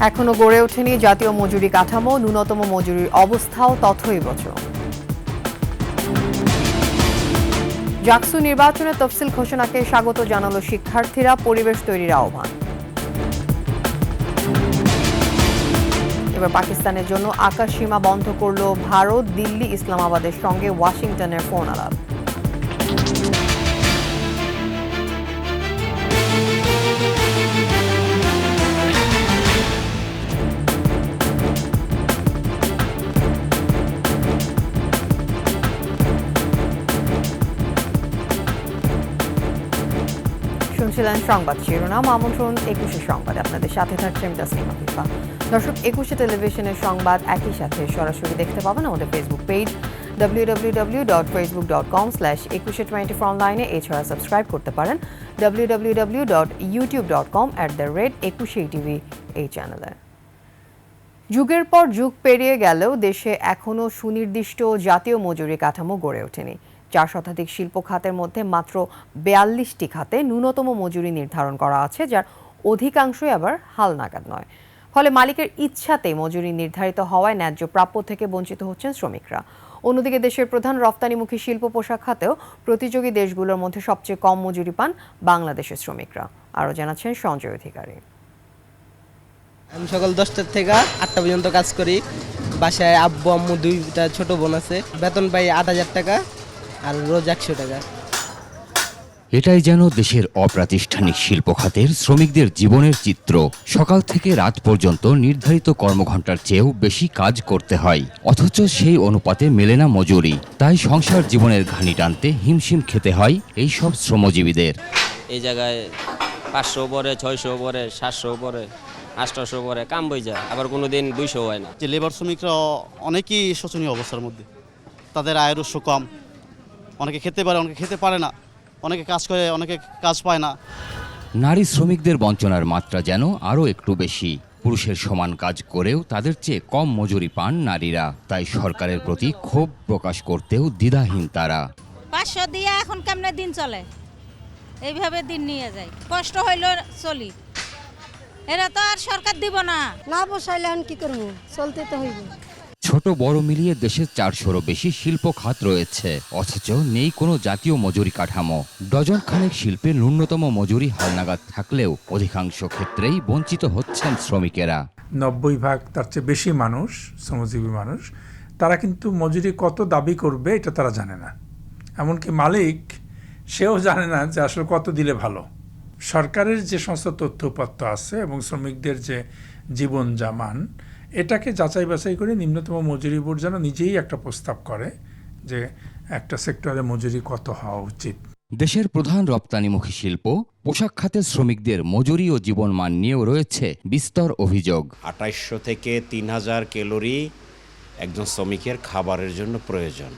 এখনো গড়ে ওঠেনি জাতীয় মজুরি কাঠামো, ন্যূনতম মজুরির অবস্থাও তথৈবচ। জাকসু নির্বাচনের তফসিল ঘোষণাকে স্বাগত জানালো শিক্ষার্থীরা, পরিবেশ তৈরির আহ্বান। এবার পাকিস্তানের জন্য আকাশ সীমা বন্ধ করল ভারত, দিল্লি ইসলামাবাদের সঙ্গে ওয়াশিংটনের ফোন আলাপ। শুনছিলেন সংবাদ শিরোনাম, আমন্ত্রণ ২১ সংবাদে। আপনাদের সাথে থাকছে আমি তাসনিমা ফিফা। দর্শক, ২১ টেলিভিশনের সংবাদ একই সাথে সরাসরি দেখতে পাবেন আমাদের ফেসবুক পেজ www.facebook.com/2124 অনলাইনে। এছাড়া সাবস্ক্রাইব করতে পারেন www.youtube.com/21 এই চ্যানেলে। যুগের পর যুগ পেরিয়ে গেলেও দেশে এখনও সুনির্দিষ্ট জাতীয় মজুরি কাঠামো গড়ে ওঠেনি। ৪ শতাধিক শিল্প খাতের মধ্যে মাত্র ৪২টি খাতে ন্যূনতম মজুরি নির্ধারণ করা আছে, যার অধিকাংশই আবার হালনাগাদ নয়। ফলে মালিকের ইচ্ছাতেই মজুরি নির্ধারিত হওয়ায় ন্যায্য প্রাপ্য থেকে বঞ্চিত হচ্ছেন শ্রমিকরা। অন্যদিকে দেশের প্রধান রপ্তানিমুখী শিল্প পোশাক খাতেও প্রতিযোগী দেশগুলোর মধ্যে সবচেয়ে কম মজুরি পান বাংলাদেশের শ্রমিকরা। আরও জানাচ্ছেন সঞ্জয় অধিকারী। আমি সকাল 10টা থেকে 8টা পর্যন্ত কাজ করি। বাসায় আব্বু আম্মু 2টা ছোট বোন আছে। বেতন পাই ৮,০০০ টাকা আর রোজ ১০০ টাকা। এটাই যেন দেশের অপ্রাতিষ্ঠানিক শিল্প খাতের শ্রমিকদের জীবনের চিত্র। সকাল থেকে রাত পর্যন্ত নির্ধারিত কর্মঘণ্টার চেয়েও বেশি কাজ করতে হয়, অথচ সেই অনুপাতে মেলে না মজুরি। তাই সংসার জীবনের ঘানি টানতে হিমশিম খেতে হয় এই সব শ্রমজীবীদের। এই জায়গায় 500 পরে, 600 পরে, 700 পরে, 800 পরে কাম বই যায়, আবার কোনো দিন 200 হয় না। যে লেবার শ্রমিকরা অনেকেই শোচনীয় অবস্থার মধ্যে, তাদের আয়ের উৎস কম, অনেকে খেতে পারে, অনেকে খেতে পারে না, অনেকে কাজ করে, অনেকে কাজ পায় না। নারী শ্রমিকদের বঞ্চনার মাত্রা যেন আরও একটু বেশি। পুরুষের সমান কাজ করেও তাদের চেয়ে কম মজুরি পান নারীরা। তাই সরকারের প্রতি ক্ষোভ প্রকাশ করতেও দ্বিধাহীন তারা। 500 দিয়ে এখন কেমনে দিন চলে, এইভাবে দিন নিয়ে যায়, কষ্ট হইল চলি। এরা তো আর সরকার দিব না, না বসাইলে আমি কি করবো, চলতে তো হইব। ছোট বড় মিলিয়ে দেশে 400-রও বেশি শিল্প খাত রয়েছে, অথচ নেই কোনো জাতীয় মজুরি কাঠামো। ডজন খানেক শিল্পে ন্যূনতম মজুরি হালনাগাদ থাকলেও অধিকাংশ ক্ষেত্রেই বঞ্চিত হচ্ছেন শ্রমিকেরা। 90% তার চেয়ে বেশি মানুষ, শ্রমজীবী মানুষ, তারা কিন্তু মজুরি কত দাবি করবে এটা তারা জানে না। এমনকি মালিক সেও জানে না যে আসলে কত দিলে ভালো। সরকারের যে সমস্ত তথ্যপত্র আছে এবং শ্রমিকদের যে জীবন জামান, এটাকে যাচাই বাছাই করে নিম্নতম মজুরি বোর্ড যেন নিজেই একটা প্রস্তাব করে যে একটা সেক্টরে মজুরি কত হওয়া উচিত। দেশের প্রধান রপ্তানিমুখী শিল্প পোশাক খাতের শ্রমিকদের মজুরি ও জীবনমান নিয়েও রয়েছে বিস্তর অভিযোগ। ২৮০০ থেকে ৩০০০ ক্যালোরি একজন শ্রমিকের খাবারের জন্য প্রয়োজন।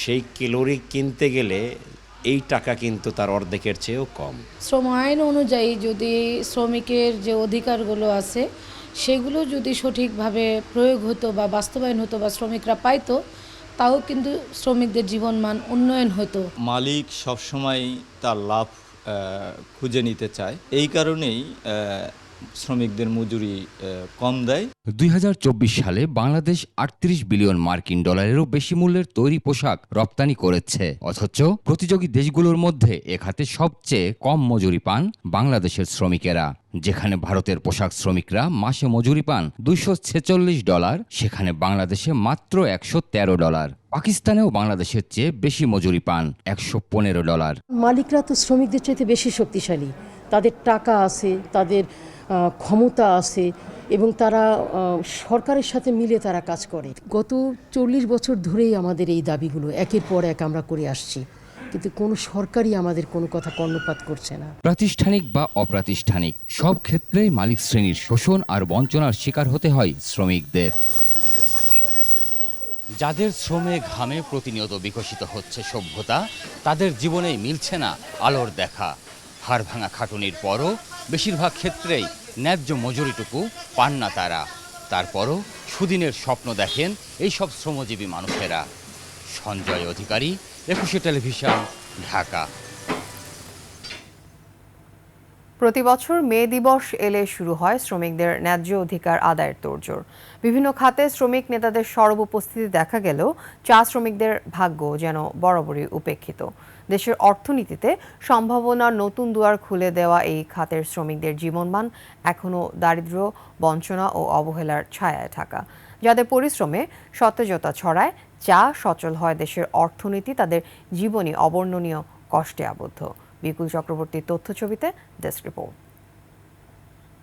সেই ক্যালোরি কিনতে গেলে এই টাকা কিন্তু তার অর্ধেকের চেয়েও কম। শ্রম আইন অনুযায়ী যদি শ্রমিকের যে অধিকারগুলো আছে সেগুলো যদি সঠিকভাবে প্রয়োগ হতো বা বাস্তবায়ন হতো বা শ্রমিকরা পাইতো, তাও কিন্তু শ্রমিকদের জীবনমান উন্নয়ন হতো। মালিক সবসময় তার লাভ খুঁজে নিতে চায়, এই কারণেই শ্রমিকদের মজুরি কম দেয়। ২০২৪ সালে বাংলাদেশ ৩৮ বিলিয়ন মার্কিন ডলারেরও বেশি মূল্যের তৈরি পোশাক রপ্তানি করেছে, অথচ প্রতিযোগী দেশগুলোর মধ্যে এ খাতে সবচেয়ে কম মজুরি পান বাংলাদেশের শ্রমিকেরা। যেখানে ভারতের পোশাক শ্রমিকরা মাসে মজুরি পান $246, সেখানে বাংলাদেশে মাত্র $113। পাকিস্তানেও বাংলাদেশের চেয়ে বেশি মজুরি পান $115। মালিকরা তো শ্রমিকদের চাইতে বেশি শক্তিশালী, তাদের টাকা আছে, তাদের ক্ষমতা আছে এবং তারা সরকারের সাথে মিলে তারা কাজ করে। গত 40 বছর ধরেই আমাদের এই দাবিগুলো একের পর এক আমরা করে আসছি, কিন্তু কোনো সরকারই আমাদের কোনো কথা কর্ণপাত করছে না। প্রাতিষ্ঠানিক বা অপ্রাতিষ্ঠানিক সব ক্ষেত্রেই মালিক শ্রেণীর শোষণ আর বঞ্চনার শিকার হতে হয় শ্রমিকদের। যাদের শ্রমে ঘামে প্রতিনিয়ত বিকশিত হচ্ছে সভ্যতা, তাদের জীবনেই মিলছে না আলোর দেখা। হাড় ভাঙা খাটুনির পরও বেশিরভাগ ক্ষেত্রেই ন্যায্য মজুরিটুকু পান না তারা। তারপরও সুদিনের স্বপ্ন দেখেন এইসব শ্রমজীবী মানুষেরা। সঞ্জয় অধিকারী, ২১ টেলিভিশন, ঢাকা। প্রতি বছর মে দিবস এলে শুরু হয় শ্রমিকদের ন্যায্য অধিকার আদায়ের তোড়জোড়। বিভিন্ন খাতে শ্রমিক নেতাদের সরব উপস্থিতি দেখা গেলেও চা শ্রমিকদের ভাগ্য যেন বরাবরই উপেক্ষিত। দেশের অর্থনীতিতে সম্ভাবনার নতুন দুয়ার খুলে দেওয়া এই খাতের শ্রমিকদের জীবনমান এখনও দারিদ্র্য, বঞ্চনা ও অবহেলার ছায়ায় থাকা। যাদের পরিশ্রমে সতেজতা ছড়ায়, চা সচল হয় দেশের অর্থনীতি, তাদের জীবনই অবর্ণনীয় কষ্টে আবদ্ধ। বিপুল চক্রবর্তীর তথ্য ছবিতে ডেস্ক রিপোর্ট।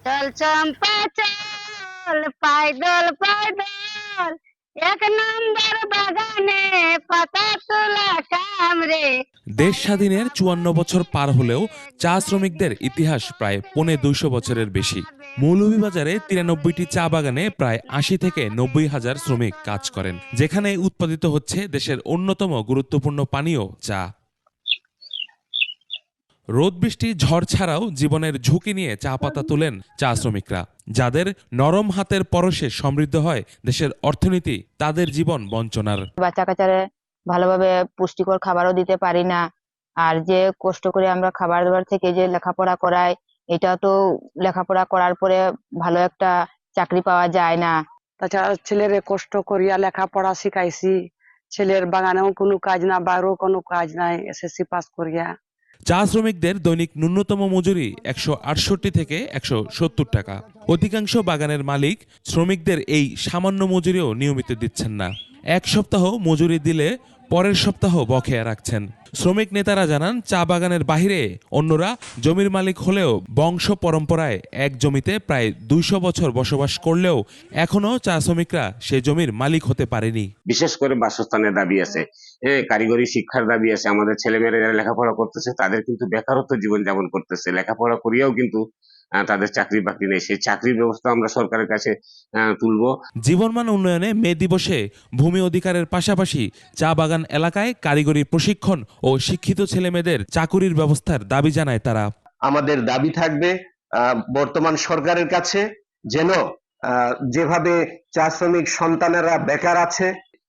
চল চম্পা চল পায়দল পায়দল এক নম্বর বাগানে পাতা তোলা কামরে। দেশ স্বাধীনের ৫৪ বছর পার হলেও চা শ্রমিকদের ইতিহাস প্রায় ২৫০ বছরের বেশি। মৌলভীবাজারে ৯৩টি চা বাগানে প্রায় ৮০ থেকে ৯০ হাজার শ্রমিক কাজ করেন, যেখানে উৎপাদিত হচ্ছে দেশের অন্যতম গুরুত্বপূর্ণ পানীয় চা। রোদ বৃষ্টি ঝড় ছাড়াও জীবনের ঝুঁকি নিয়ে চা পাতা তোলেন চা শ্রমিকরা। যাদের নরম হাতের পরশে সমৃদ্ধ হয় দেশের অর্থনীতি, তাদের জীবন বঞ্চনার। বাচ্চা কাচ্চারে ভালোভাবে পুষ্টিকর খাবারও দিতে পারি না, আর যে কষ্ট করে আমরা খাবার দাবার থেকে যে লেখাপড়া করাই, এটা তো লেখাপড়া করার পরে ভালো একটা চাকরি পাওয়া যায় না। তাছাড়া ছেলের কষ্ট করিয়া লেখাপড়া শিখাইছি, ছেলের বাগানেও কোনো কাজ না, বাইরেও কোনো কাজ নাই, এসএসসি পাস করিয়া। চা শ্রমিকদের দৈনিক ন্যূনতম মজুরি ১৬৮ থেকে ১৭০ টাকা। অধিকাংশ বাগানের মালিক শ্রমিকদের এই সামান্য মজুরিও নিয়মিত দিচ্ছেন না। এক সপ্তাহ মজুরি দিলে পরের সপ্তাহ বকেয়া রাখছেন। শ্রমিক নেতারা জানান, চা বাগানের বাহিরে অন্যরা জমির মালিক হলেও বংশ পরম্পরায় এক জমিতে প্রায় ২০০ বছর বসবাস করলেও এখনো চা শ্রমিকরা সে জমির মালিক হতে পারেনি। বিশেষ করে বাসস্থানের দাবি আছে, কারিগরি শিক্ষার দাবি আছে। আমাদের ছেলেমেয়েরা যারা লেখাপড়া করতেছে তাদের কিন্তু বেকারত্ব জীবনযাপন করতেছে, লেখাপড়া করিয়াও কিন্তু তাদের চাকরি বাকরি নেই। সেই চাকরির ব্যবস্থা আমরা সরকারের কাছে তুলব। জীবনমান উন্নয়নে মে দিবসে ভূমি অধিকারের পাশাপাশি চা বাগান এলাকায় কারিগরি প্রশিক্ষণ ও শিক্ষিত ছেলেমেয়েদের চাকুরির ব্যবস্থার দাবি জানায় তারা। আমাদের দাবি থাকবে বর্তমান সরকারের কাছে যেন যেভাবে চা শ্রমিক সন্তানেরা বেকার আছে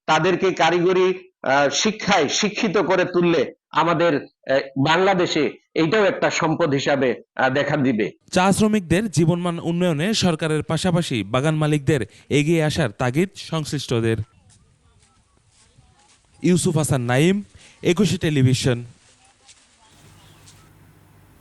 তাদেরকে কারিগরি শিক্ষায় শিক্ষিত করে তুললে আমাদের বাংলাদেশে এইটাও একটা সম্পদ হিসাবে দেখা দিবে। চা শ্রমিকদের জীবনমান উন্নয়নে সরকারের পাশাপাশি বাগান মালিকদের এগিয়ে আসার তাগিদ সংশ্লিষ্টদের। ইউসুফ হাসান নাইম, ২১ টেলিভিশন।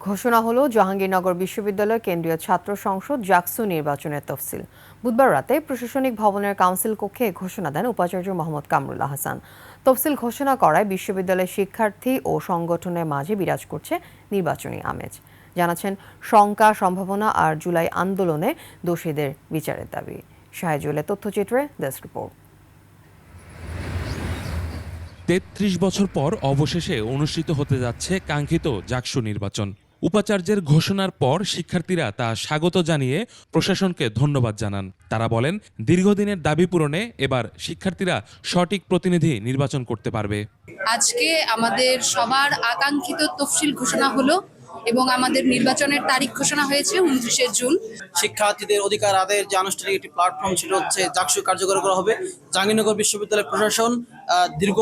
ঘোষণা হলো জাহাঙ্গীরনগর বিশ্ববিদ্যালয় কেন্দ্রীয় ছাত্র সংসদ জাকসু নির্বাচনের তফসিল। বুধবার রাতে প্রশাসনিক ভবনের কাউন্সিল কক্ষে ঘোষণা দেন উপাচার্য মোহাম্মদ কামরুল হাসান। তফসিল ঘোষণা করায় বিশ্ববিদ্যালয়ের শিক্ষার্থী ও সংগঠনের মাঝে বিরাজ করছে নির্বাচনী আমেজ। জানাচ্ছেন শঙ্কা, সম্ভাবনা আর জুলাই আন্দোলনে দোষীদের বিচারের দাবি। শাহেজুলের তথ্যচিত্রে ডেস্ক রিপোর্ট। ৩৩ বছর পর অবশেষে অনুষ্ঠিত হতে যাচ্ছে কাঙ্ক্ষিত জাকসু নির্বাচন। উপাচার্যের ঘোষণার পর শিক্ষার্থীরা তা স্বাগত জানিয়ে প্রশাসনকে ধন্যবাদ জানান। তারা বলেন, দীর্ঘদিনের দাবি পূরণে এবার শিক্ষার্থীরা সঠিক প্রতিনিধি নির্বাচন করতে পারবে। আজকে আমাদের সবার আকাঙ্ক্ষিত তফসিল ঘোষণা হলো এবং আমাদের নির্বাচনের তারিখ ঘোষণা হয়েছে ২৯শে জুন। শিক্ষার্থীদের অধিকার আদায়ের যে আনুষ্ঠানিক একটি প্ল্যাটফর্ম ছিল হচ্ছে জাকসু কার্যকর করা হবে। জাহাঙ্গীরনগর বিশ্ববিদ্যালয় প্রশাসন দীর্ঘ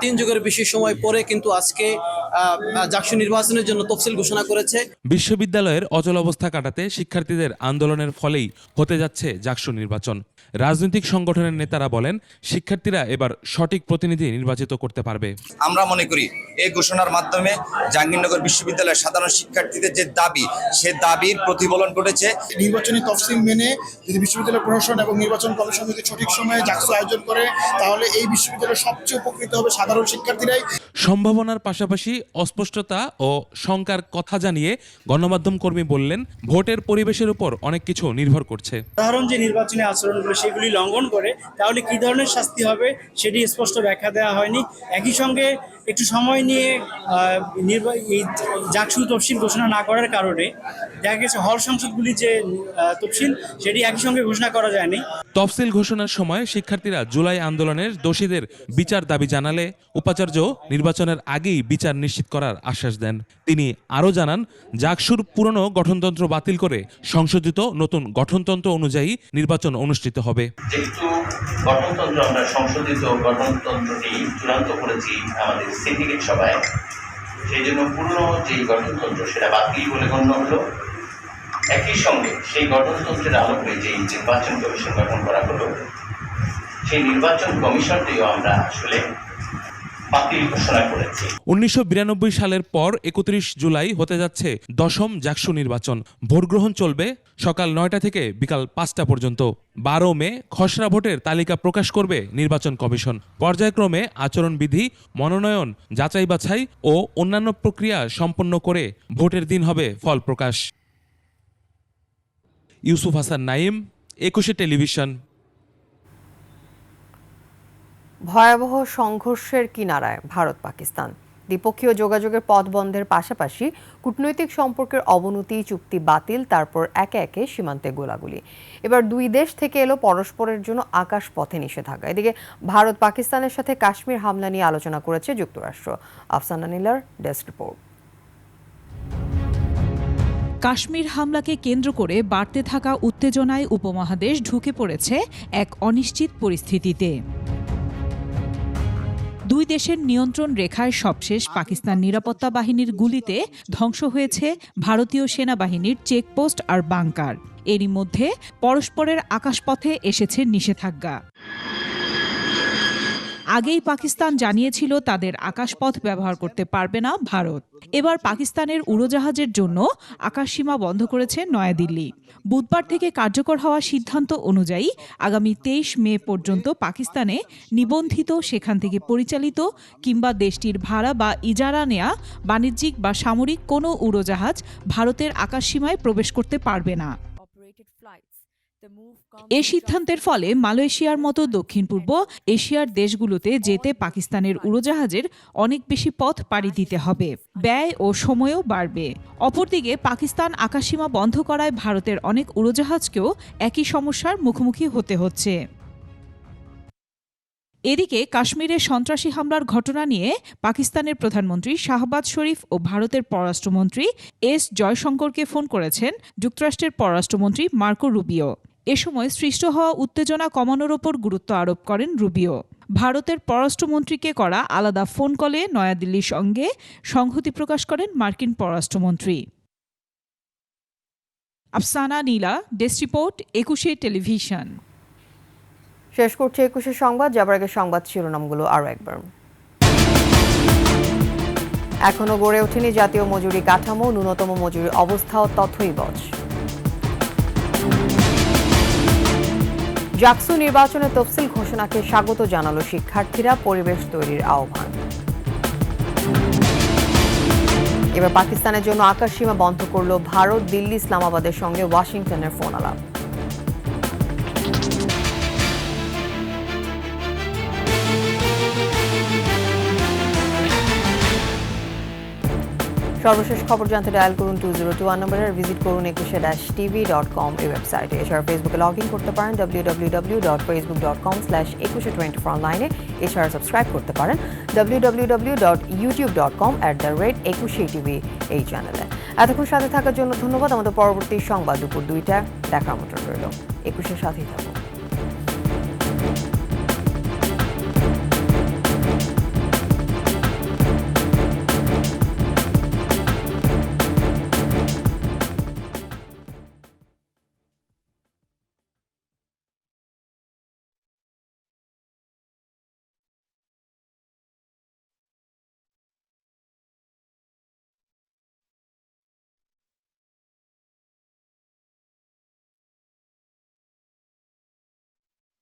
৩ যুগের বেশি সময় পরে কিন্তু আজকে জাকসু নির্বাচনের জন্য তফসিল ঘোষণা করেছে। বিশ্ববিদ্যালয়ের অচল অবস্থা কাটাতে শিক্ষার্থীদের আন্দোলনের ফলেই হতে যাচ্ছে জাকসু নির্বাচন। রাজনৈতিক সংগঠনের নেতারা বলেন, শিক্ষার্থীরা এবার সঠিক প্রতিনিধি নির্বাচিত করতে পারবে। আমরা মনে করি এই ঘোষণার মাধ্যমে জাহাঙ্গীরনগর বিশ্ববিদ্যালয়ের সাধারণ শিক্ষার্থীদের যে দাবি, সে দাবির প্রতিফলন ঘটেছে। নির্বাচনী তফসিল মেনে যদি বিশ্ববিদ্যালয় প্রশাসন এবং নির্বাচন কমিশন যদি সঠিক সময়ে জাকসু আয়োজন করে, তাহলে এই বিশ্ববিদ্যালয়ের সবচেয়ে উপকৃত হবে সাধারণ শিক্ষার্থীরাই। সম্ভাবনার পাশাপাশি অস্পষ্টতা ও শঙ্কার কথা জানিয়ে গণমাধ্যম কর্মী বললেন, ভোটের পরিবেশের উপর অনেক কিছু নির্ভর করছে। সাধারণ যে নির্বাচনী আচরণগুলো সেগুলি লঙ্ঘন করে তাহলে কি ধরনের শাস্তি হবে সেটি স্পষ্ট ব্যাখ্যা দেওয়া হয়নি। একই সঙ্গে একটু সময় নিয়ে এই জাকসু তফসিল ঘোষণা না করার কারণে দেখা গেছে হল সংসদগুলি যে তফসিল সেটি একই সঙ্গে ঘোষণা করা যায়নি। তফসিল ঘোষণার সময় শিক্ষার্থীরা জুলাই আন্দোলনের দোষীদের বিচার দাবি জানালে উপাচার্য নির্বাচনের আগেই বিচার নিশ্চিত করার আশ্বাস দেন। তিনি আরও জানান, জাকসুর পুরনো গঠনতন্ত্র বাতিল করে সংশোধিত নতুন গঠনতন্ত্র অনুযায়ী নির্বাচন অনুষ্ঠিত হবে। যেহেতু গঠনতন্ত্র আমরা সংশোধিত গঠনতন্ত্রটি চূড়ান্ত করেছি আমাদের সিন্ডিকেট সভায়, সেই জন্য পুরনো যে গঠনতন্ত্র সেটা বাতিল বলে গণ্য হলো একই সঙ্গে সেই গঠনতন্ত্রের আলোকে যে নির্বাচন কমিশন গঠন করা হলো, সেই নির্বাচন কমিশনটিও আমরা আসলে বাতিল ঘোষণা করেছি। 1992 সালের পর 31 জুলাই হতে যাচ্ছে 10ম জাকসু নির্বাচন। ভোট গ্রহণ চলবে সকাল 9টা থেকে বিকাল 5টা পর্যন্ত। 12 মে খসড়া ভোটের তালিকা প্রকাশ করবে নির্বাচন কমিশন। পর্যায়ক্রমে আচরণবিধি, মনোনয়ন, যাচাই বাছাই ও অন্যান্য প্রক্রিয়া সম্পন্ন করে ভোটের দিন হবে ফল প্রকাশ। ইউসুফ হাসান নাইম, 21 টেলিভিশন। ভয়াবহ সংঘর্ষের কিনারায় ভারত পাকিস্তান। দ্বিপক্ষীয় যোগাযোগের পথ বন্ধের পাশাপাশি কূটনৈতিক সম্পর্কের অবনতি, চুক্তি বাতিল, তারপর একে একে সীমান্তে গোলাগুলি। এবার দুই দেশ থেকে এলো পরস্পরের জন্য আকাশ পথে নিষেধাজ্ঞা। এদিকে ভারত পাকিস্তানের সাথে কাশ্মীর হামলা নিয়ে আলোচনা করেছে যুক্তরাষ্ট্র। আফসানা নীলার ডেস্ক রিপোর্ট। কাশ্মীর হামলাকে কেন্দ্র করে বাড়তে থাকা উত্তেজনায় উপমহাদেশ ঢুকে পড়েছে এক অনিশ্চিত পরিস্থিতিতে। দুই দেশের নিয়ন্ত্রণ রেখায় সবশেষ পাকিস্তান নিরাপত্তা বাহিনীর গুলিতে ধ্বংস হয়েছে ভারতীয় সেনাবাহিনীর চেকপোস্ট আর বাংকার। এরই মধ্যে পরস্পরের আকাশপথে এসেছে নিষেধাজ্ঞা। আগেই পাকিস্তান জানিয়েছিল তাদের আকাশপথ ব্যবহার করতে পারবে না ভারত। এবার পাকিস্তানের উড়োজাহাজের জন্য আকাশসীমা বন্ধ করেছে নয়াদিল্লি। বুধবার থেকে কার্যকর হওয়া সিদ্ধান্ত অনুযায়ী আগামী 23 মে পর্যন্ত পাকিস্তানে নিবন্ধিত, সেখান থেকে পরিচালিত কিংবা দেশটির ভাড়া বা ইজারা নেয়া বাণিজ্যিক বা সামরিক কোনো উড়োজাহাজ ভারতের আকাশসীমায় প্রবেশ করতে পারবে না। এ সিদ্ধান্তের ফলে মালয়েশিয়ার মতো দক্ষিণ পূর্ব এশিয়ার দেশগুলোতে যেতে পাকিস্তানের উড়োজাহাজের অনেক বেশি পথ পাড়ি দিতে হবে, ব্যয় ও সময়ও বাড়বে। অপরদিকে পাকিস্তান আকাশসীমা বন্ধ করায় ভারতের অনেক উড়োজাহাজকেও একই সমস্যার মুখোমুখি হতে হচ্ছে। এদিকে কাশ্মীরের সন্ত্রাসী হামলার ঘটনা নিয়ে পাকিস্তানের প্রধানমন্ত্রী শাহবাজ শরীফ ও ভারতের পররাষ্ট্রমন্ত্রী এস জয়শঙ্করকে ফোন করেছেন যুক্তরাষ্ট্রের পররাষ্ট্রমন্ত্রী মার্কো রুবিও। এ সময় সৃষ্ট হওয়া উত্তেজনা কমানোর ওপর গুরুত্ব আরোপ করেন রুবিও। ভারতের পররাষ্ট্রমন্ত্রীকে করা আলাদা ফোন কলে নয়াদিল্লির সঙ্গে সংহতি প্রকাশ করেন মার্কিন পররাষ্ট্রমন্ত্রী। আফসানা নীলা, ডেস্ক রিপোর্ট, 21 টেলিভিশন। শেষ করছে 21 সংবাদ। যাবার আগে সংবাদ শিরোনামগুলো আরও একবার। এখনো গড়ে ওঠেনি জাতীয় মজুরি কাঠামো, ন্যূনতম মজুরির অবস্থাও তথৈবচ। জাকসু নির্বাচনের তফসিল ঘোষণাকে স্বাগত জানালো শিক্ষার্থীরা, পরিবেশ তৈরির আহ্বান। এবার পাকিস্তানের জন্য আকাশসীমা বন্ধ করল ভারত, দিল্লি ইসলামাবাদের সঙ্গে ওয়াশিংটনের ফোন আলাপ। সর্বশেষ খবর জানতে ডায়াল করুন 2021 নম্বরে, ভিজিট করুন 21-tv.com এই ওয়েবসাইটে। এছাড়া ফেসবুকে লগ ইন করতে পারেন www.facebook.com/2124 অনলাইনে। এছাড়া সাবস্ক্রাইব করতে পারেন www.youtube.com/21tv এই চ্যানেলে। এতক্ষণ সাথে থাকার জন্য ধন্যবাদ। আমাদের পরবর্তী সংবাদ দুপুর 2টায় দেখার মতো রইল। 21-এর সাথেই থাকুন।